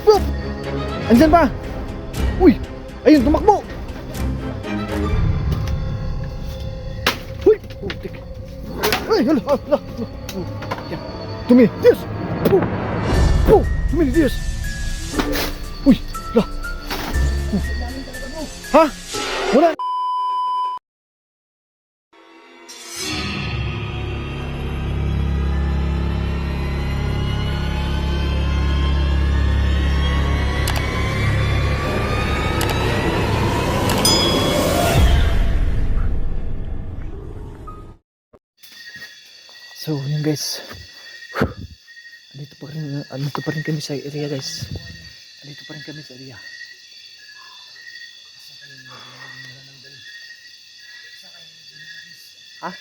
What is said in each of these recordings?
bro! Andyan pa! Uy! Ayun, tumakbo! Uy! Putik! Ay, hala, hala, hala. Yan. Tumitiis! Tumitiis! Uy! Hala! Ha? Wala! So, yun guys. Andito pa rin kami sa area guys. Andito pa rin kami sa area. Ha?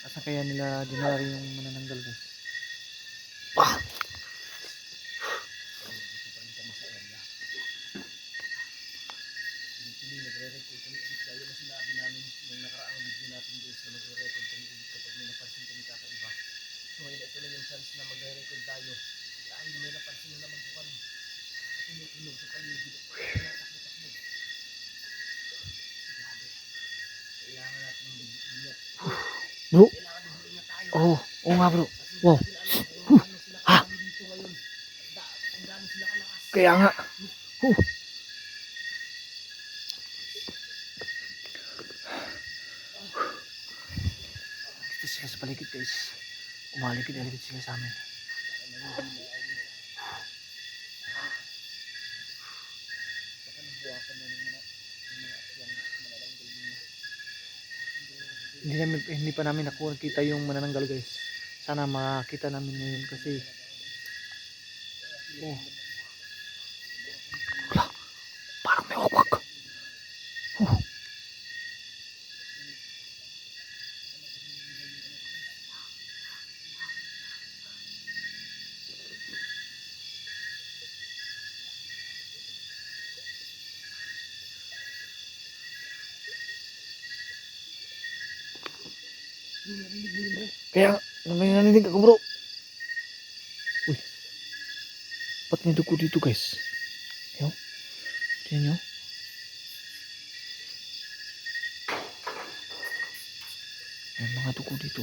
Asa kaya nila dinala yung manananggal guys? Ah! Bro. Oh, oo nga bro. Wow. Ha? Kaya nga. Dito sila sa paligid guys. Umaligid-aligid sila sa amin. Hindi pa namin nakita yung manananggal guys. Sana makita namin ngayon kasi oh. Wala, parang may wakwak. Oh. Kaya may naninig ako bro. Uy, ba't may dugo dito guys? Yo, tingnan nyo. May mga dugo dito.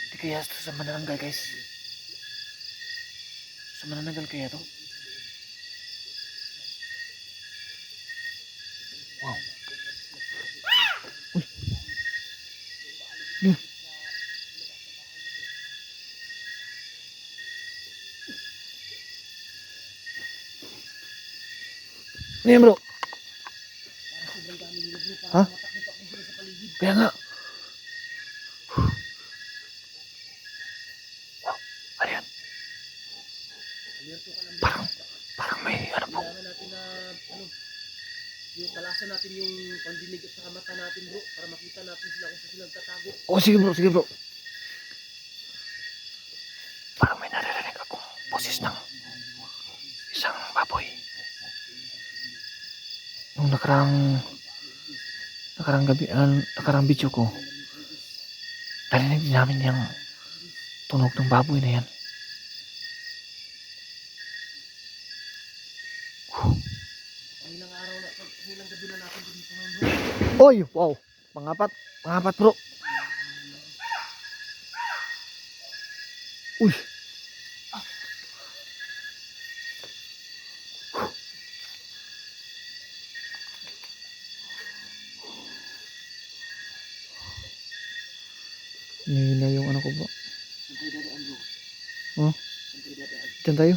Hindi kaya ito sa manananggal guys. Sa manananggal kaya to? Wow. Uy. Ano yan bro? Ha? Kaya nga. Wow, ano yan? Parang may ano po. Kailangan natin na yung talasan natin yung pandinig at saka mata natin bro para makita natin sila kung sila nagtatago. Oh, sige bro. Parang may naririnig akong boses ng isang baboy. Nung nakarang gabi, nakarang video ko, narinig din namin yung tunog ng baboy na yan. Ilang araw na, ilang gabi na natin dito ngayon bro. Oy, wow, pangapat bro. Uy. Mahina yung ano ko bro. Santay dadaan bro. Oh, Santay dadaan. dyan tayo.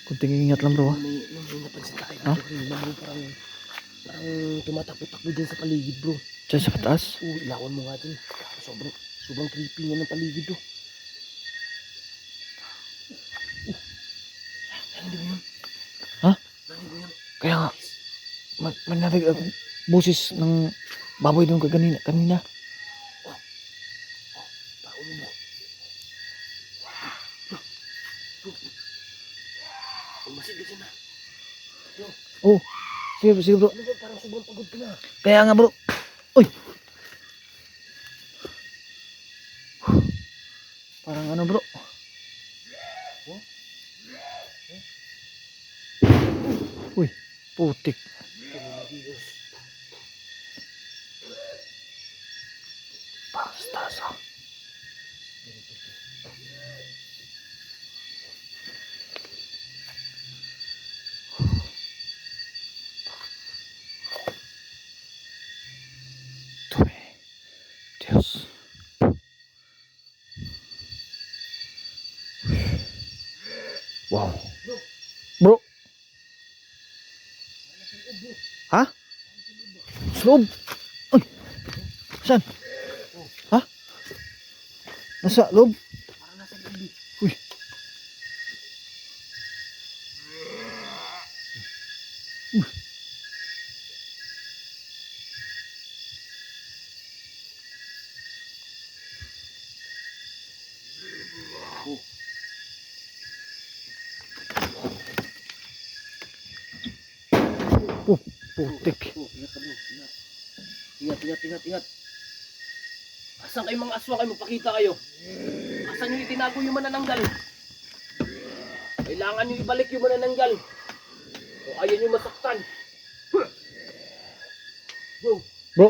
Kunting ingat lang bro. May napansin tayo Ha? dito. Parang tumatakbo-takbo din sa paligid bro. Dyan sa pataas. Ilawan mo nga din. Sobrang creepy nga ng paligid bro. Narinig mo yun? Ha? Narinig mo yun? Kaya nga, may narinig akong boses ng baboy doon kanina. Tao mo bro. Bro. Umasid ka dyan na. Bro. Oh, sige, sige bro. Ano ba, parang sobrang pagod ka na. Kaya nga bro. Uy! Parang ano bro. Uy, putik. Parang sa taas ah. Dumi. Diyos. Wow. Bro. Ha? Sa loob. Ay. Saan? Ha? Nasa loob? Parang nasa loob. Uy. Uy. Oh, putik. Oh, ingat ka bro, ingat. Ingat. Asan kayo mga aswang kayo? Magpakita kayo. Asan yung itinago yung manananggal? Kailangan nyo ibalik yung manananggal. O ayaw nyo masaktan. Bro, Bro.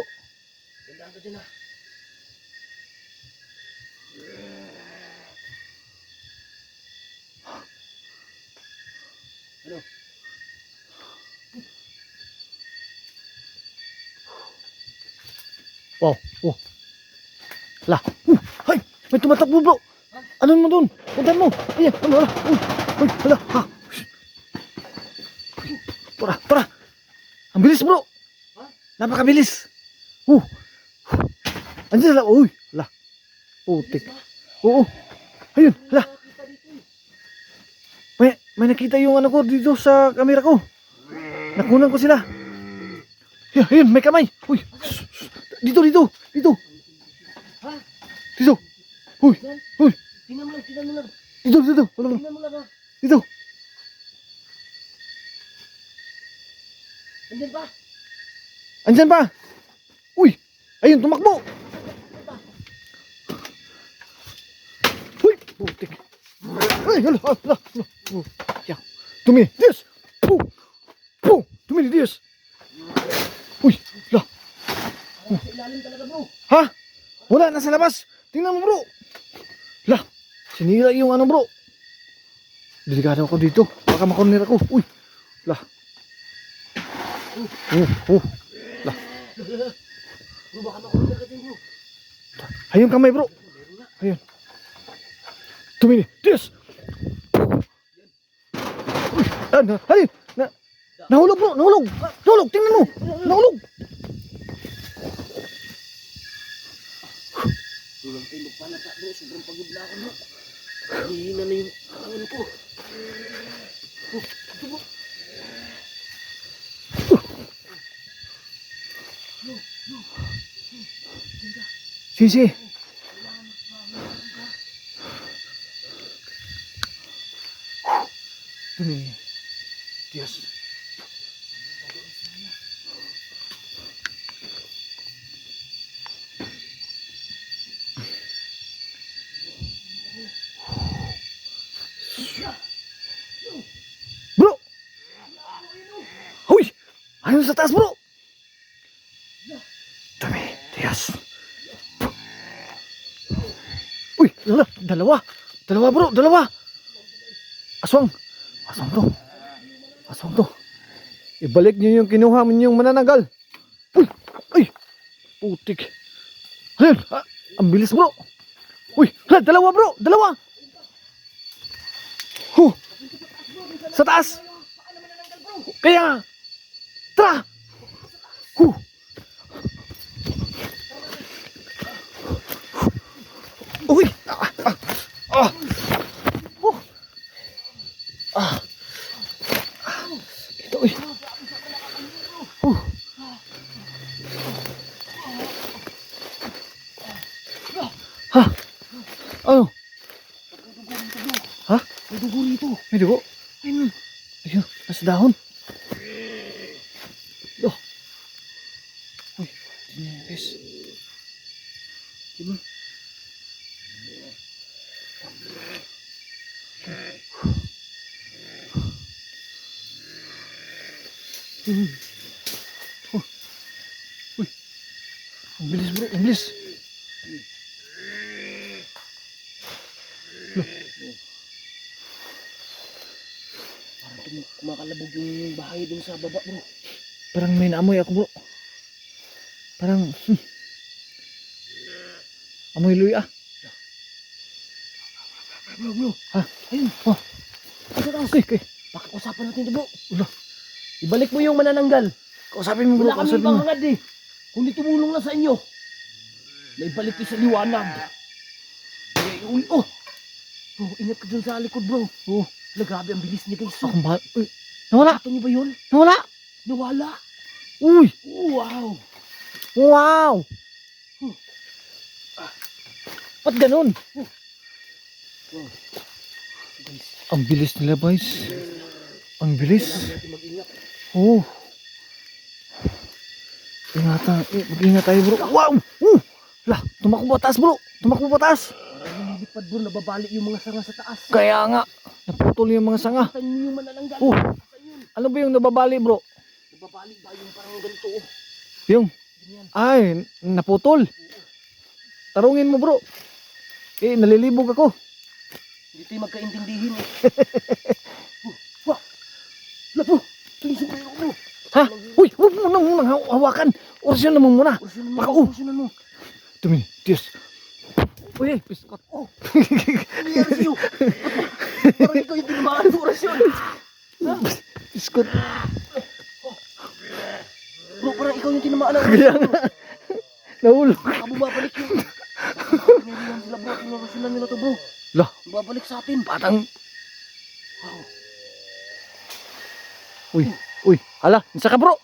gandaan ka dyan ah. Ano? Wow. Oh. Lah. Hay. May tumatakbo bro. Ano mo dun? Puntan mo. Ayan. Ano. Uy. Hala. Ha. Tara. Ang bilis bro. Ha? Napakabilis. Andiyan sila. Uy. Hala. Putik. Oo. Ayun. Hala. Nakita dito eh. May nakita yung ano ko dito sa camera ko. Nakunan ko sila. Ayun. May kamay. Uy. Dito. Ha? Dito. Uy. Yan. Uy. Tingnan mo lang. Dito. Wala. Tingnan mo lang ha. Dito. Andyan ba? Andyan pa. Uy. Ayun. Tumakbo. Uy. Putik. Ay. Hala. Yan. Tumili. Diyos. Tumili. Diyos. Uy. Hala. Sa ilalim talaga bro. Ha? Wala. Nasa labas. Tingnan mo bro. Hala. Sinira yung ano bro. Delikado ako dito. Baka makorner ako. Uy. Hala. Hala. Bro, baka makulong ka dyan bro. Ayun kamay bro. Ayun. Tumili. Diyos. Uy. Halin. Nahulog bro. Nahulog. Tingnan mo. Nahulog. Tulang tayo magpalata bro. Sobrang pagod na ako bro. Hihina na yung katawan ko. Ito bro. Sige. Tumili. Diyos. Bro. Uy. Ayun sa taas bro. Tumili. Diyos. Uy. Dalawa bro. Aswang bro. Ibalik niyo yung kinuha ninyong mananagal. Uy. Putik. Ayun. Ang bilis bro. Uy. Dalawa bro. Sa taas. Kaya. Tara. Uy. Ito uy. Ha? Ano? Ha? May dugo rito. May dugo? Ayun. Ayun. Nasa dahon. Guys. Diba? Ang bilis bro, ang bilis. Parang kumakalabog yung bahay dun sa baba bro. Parang may naamoy ako bro. Parang amoy luya. Bro. Ha? Ayun. Oh. Okay. Pakiusapan natin ito bro. Ulo. Ibalik mo yung manananggal. Kausapin mo bro, Wala kami kausapin ibang mo. hangad eh. Kundi tumulong na sa inyo. Naibalik kayo sa liwanag. Kaya iuwi. Oh! Bro, ingat ka dun sa likod bro. Oh, Wala, grabe ang bilis niya guys. akong bahal. Uy, nawala. Nakita niyo ba yun? Nawala. Nawala. Uy, Wow. wow. Ba't ganun? Wow. Guys, Ang bilis nila boys. Ang bilis. natin mag-ingat. Oh. Mag-ingat tayo bro. Wow! Lah, tumakbo pa taas bro. Tumakbo pa taas. Parang lumilipad bro, nababalik yung mga sanga sa taas. Kaya nga, naputol yung mga sanga. Nakita niyo yung manananggal. Oh. Saan yun? Ano ba yung nababali bro? Nababalik ba yung parang ganito oh. Yung, Ganyan. ay, naputol. Tarungin mo bro. Nalilibog ako. Hindi tayo magkaintindihin eh. Wah! Wala bro! Ito yung sumayo bro! Ha? Uy, huwag mo nang hawakan. Orasyon naman muna. Orasyonan mo, Baka, orasyonan mo. Tumi, Diyos. Uy, piskot. Oh! Ano nangyari sa'yo? Parang ikaw yung tinamaan sa orasyon. Ha? Piskot. Bro, parang ikaw yung tinamaan ng Kaya orasyon. nga. Nahulog. Baka bumabalik yung... Pinilihan sila bro, tinurasyonan nila to bro. Lah, Bumabalik sa atin. patang. Wow. Uy, hala, nisa ka bro.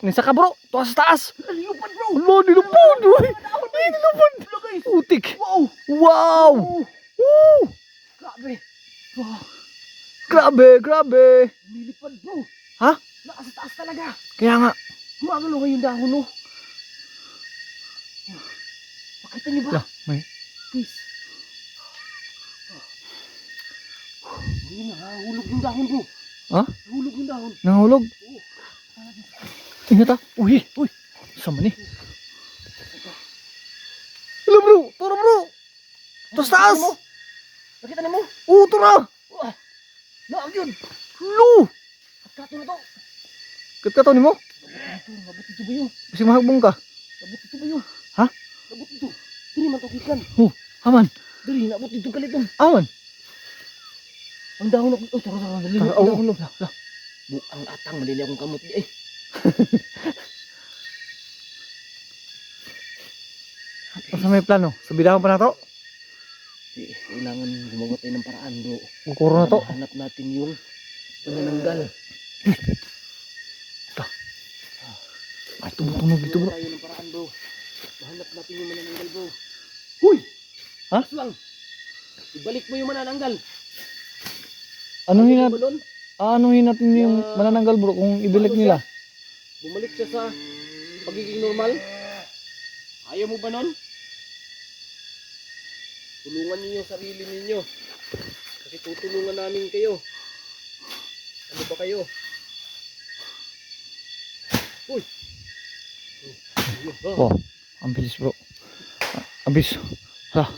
Tuwas sa taas. Nalilupad bro! Hala, nilupad. Uy, ay, nilupad. Wala guys! Utik. Wow! Wow. Oh, Woo. grabe! Wow! Grabe. Nilipad bro! Ha? Nasa taas talaga! Kaya nga. Gumagalaw nga yung dahon no? Makita niyo ba? Lah, may. Please. Ayun na, nahulog yung dahon bro. Ha? Nahulog yung dahon. Nahulog. Oo. Ingat ha. Uy. Sama ni. Hala bro, turo bro. Tuwas taas. Nakita niyo mo? Oo, tura. Wah! Naag yun! Lu. At kato na to! Katkato ni mo. Labot ito ba yun? Kasi mahagbong ka. Labot ito ba yun? Ha? Labot ito. Dili man to kikan. Haman. Dili, labot ito kaliton. Aman. Ang dahon ako. Oh, tara, dali. Tara, Ang oo. dahon. Lah. Ang atang, malili akong kamot. Eh, Ano may plano? Sabidahan pa na to? kailangan gumawa tayo ng paraan bro. Kukuro na to. Hanap natin yung manananggal. Ay, tumutunog dito bro. Gumawa tayo ng paraan bro. Hanap natin yung manananggal bro. Huy! Ha? Aswang! Ibalik mo yung manananggal. Anuhin Ano natin, ba nun? anuhin natin yung manananggal bro kung ibilik nila. Bumalik siya sa pagiging normal. Ayaw mo ba nun? Tulungan niyo yung sarili ninyo. Kasi tutulungan namin kayo. Ano ba kayo? Uy! Wow, ang bilis bro. Ang bilis. Hala,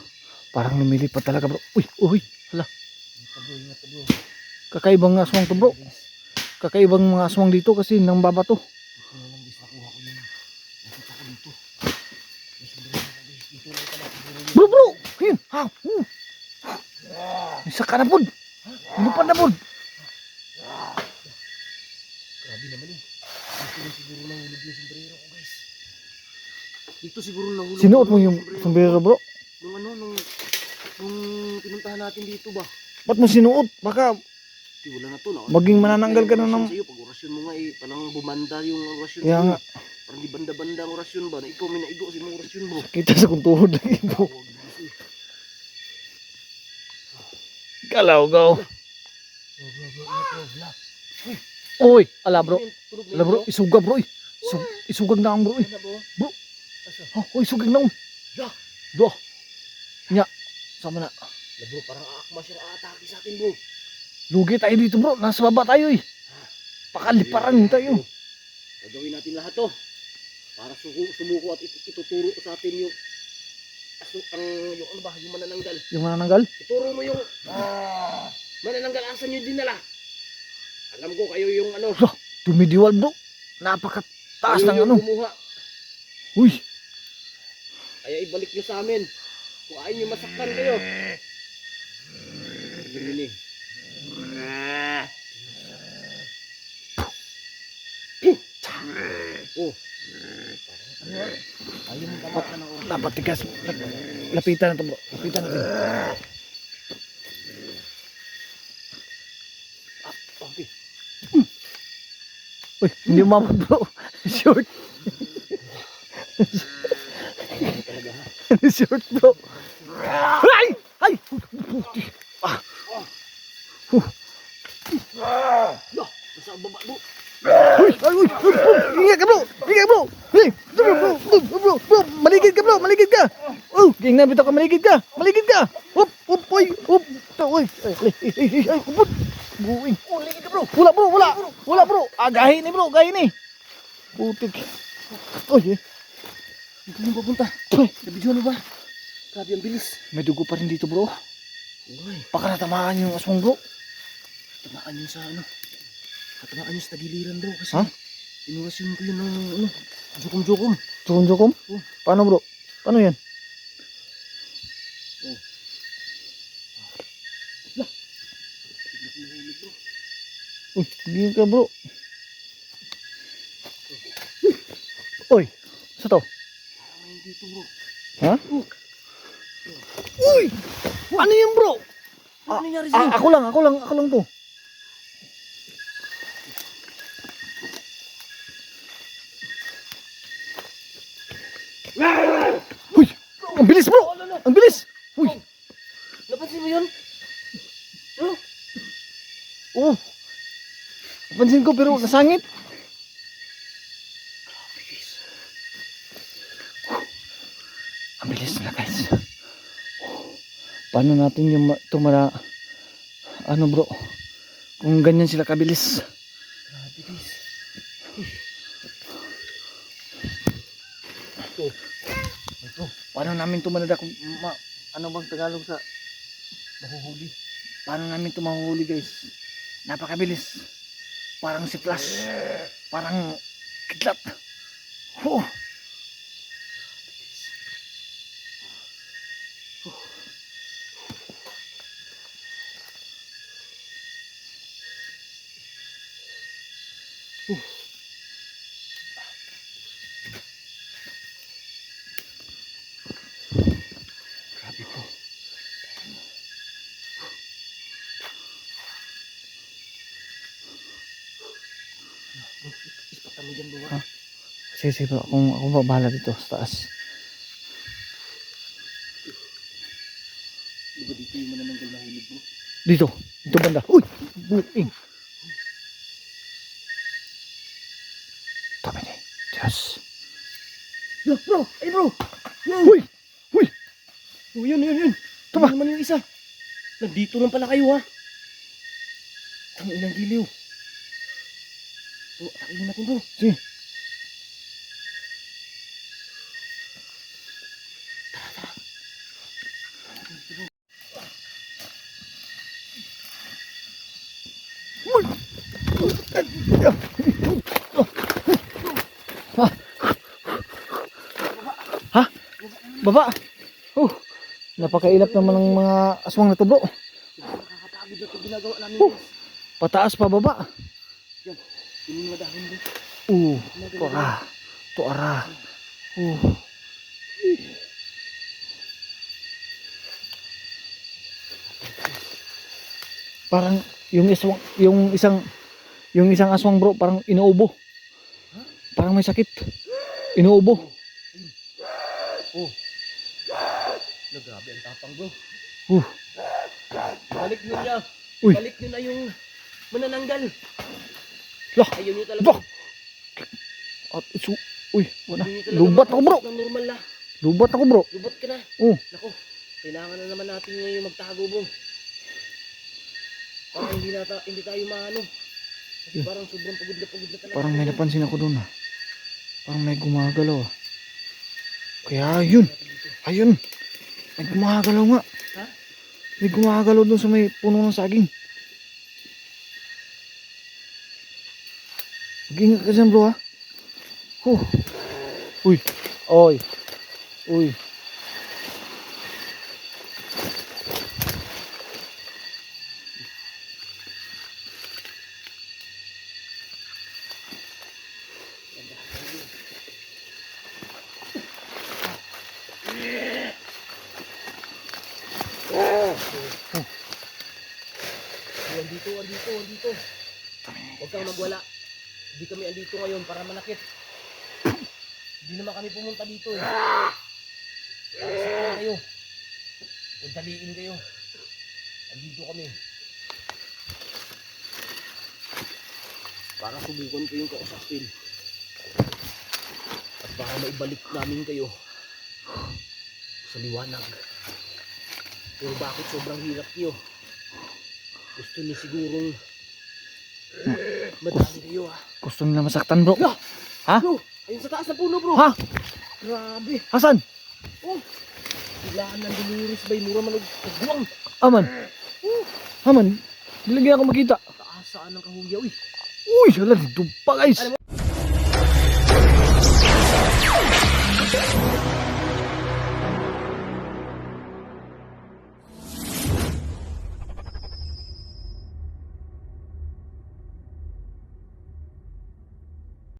parang lumilipad talaga bro. Uy, hala. Ingat ka bro. Kakaibang aswang to bro. Kakaibang mga aswang dito kasi nang baba to. Ito na lang guys, nakuha ko yung nakita ko dito. Guys, dito lang pala siguro yung... Bro! Ayun! Ha! Isa ka na pod! Lupad na pod! Grabe naman eh. Dito na siguro nahulog yung sombrero ko guys. Dito siguro nahulog. Sinuot mo yung sombrero bro? Nung ano, nung pinuntahan natin dito ba? Ba't mo sinuot? Baka Di, wala na to. maging manananggal ka na ng... Sa'yo, pag orasyon mo nga eh, parang bumanda yung orasyon Kaya mo. nga, Parang di banda-banda ang orasyon ba? Na ikaw may naigo kasi mong orasyon mo. kita sa kuntuhod lagi bro. Galaw-gaw. Uy! Ala bro. Ala bro, isuga bro. Isugag na ang bro. Ano bro? Bro. Uy, sugig na Ya. Do. Nya. Sama na. Na bro, parang aakma siya aatake sa atin bro. Lugi tayo dito bro. Nasa baba tayo eh. Pakaliparan tayo. Gagawin natin lahat to. Para sumuko at ituturo ko sa atin yung yung ano ba, yung manananggal. Yung manananggal? Ituro mo yung manananggal, asan nyo dinala? Alam ko kayo yung ano. Tumidiwal bro. Napakataas ng ano. Kumuha. Uy. Kaya ibalik nyo sa amin. Kung ayaw nyo masaktan kayo. Yun eh. Oh. Ayaw mo tamat na ng oras. Dapat tigas. Lapitan na to bro. Lapitan natin. Okay. Uy, hindi umabot bro. Short. Short bro. Ay! Ay! Nasa baba bro. Uy! Ay! Uy! Ingat ka bro! Ingat bro! Hey! Bro! Maligid ka bro! Maligid ka! Oh! Ging na bitaw ka! Maligid ka! Maligid ka! Hup! Hup! Uy! Hup! Uy! Ay! Hup! Buing! Oh, ligid ka bro. Wala bro! Wala! Wala bro! Gahi ni bro! Gahi ni! Putik! Uy! Dito nyo papunta. Uy! Nabidyo ano ba? Grabe ang bilis. May dugo pa rin dito bro. Uy. Baka natamaan yung aswang bro. Tamaan yun sa ano. Tamaan yun sa tagiliran bro. Kasi Ha? inurasyon ko yun ng ano. Jokom-jokom. Jokom-jokom? Oh. Paano bro? Paano yan? Oh. Lah. Tignan ko nahulog bro. Uy! Hindi ka bro. Uy! Sa to? Parang may dito bro. Ha? Uy! Ano yan bro? Ano nangyari sa'yo? Ako lang to. Uy! Ang bilis bro! Ang bilis! Uy! Napansin mo yun? Ano? Oo! Napansin ko pero nasangit. Ang bilis na guys. Paano natin yung tumara ano bro? Kung ganyan sila kabilis. Grabe guys. Ito. Paano namin tumanada kung ano bang Tagalog sa Mahuhuli. paano namin tumahuli guys? Napakabilis. Parang si Flash. Parang kidlat. Oh. Grabe po. Ispatan mo dyan bro. Ha? Sige bro, ako bahala dito sa taas. Di ba dito yung manananggal na hulog bro? Dito banda. Uy! Buting. Tama ni. Diyos. Yo, bro! Ay bro! Uy! Uy! Oh, yun. Tama. Ano naman yung isa? Nandito lang pala kayo ha. Ang ilang giliw. Oh, atakin natin bro. Sige. Ha? Baba. Napakailap naman ng mga aswang na to bro. Nakakapagod na ito ginagawa namin Oh. guys. Pataas pa baba. Yan. Yung mga dahon bro. Tuara. Tuara. Parang yung isang aswang bro parang inuubo. Parang may sakit. Inuubo. Oh. Grabe ang tapang bro. Uh. Balik nyo niya. Uy. Balik nyo na yung manananggal. Lah. Ayaw nyo talaga. Bah. At Uy, wala. Hindi talaga Lubat ako bro. makausap ng normal na. Lubat ako bro. Lubat ka na. Oh. Nako, kailangan na naman natin ngayon magtago bro. Para hindi tayo maano. Kasi Yeah. parang sobrang pagod na talaga. Parang may tayo. napansin ako doon ah. Parang may gumagalaw ah. Kaya yun. Ayun. May gumagalaw nga. Ha? May gumagalaw doon sa may puno ng saging. Mag-ingat ka dyan bro ha. Uy. Oy. Uy. Andito. Huwag kang magwala. Hindi kami andito ngayon para manakit. Hindi naman kami pumunta dito eh. Para sakyan kayo. O daliin kayo. Andito kami. Para subukan ko yung kausapin. At baka maibalik namin kayo sa liwanag. Pero bakit sobrang hirap niyo? Gusto niyo sigurong madali kayo ha. Gusto nila masaktan bro. Yeah. Ha? Bro, ayun sa taas ng puno bro. Ha? Grabe. Hasan? Oh. Bilaan ng deliris bay mura manog kagwang. Aman. Aman. Dilagyan ako makita. Taasaan ng kahuyaw eh. Uy, wala dito pa guys. Alam mo-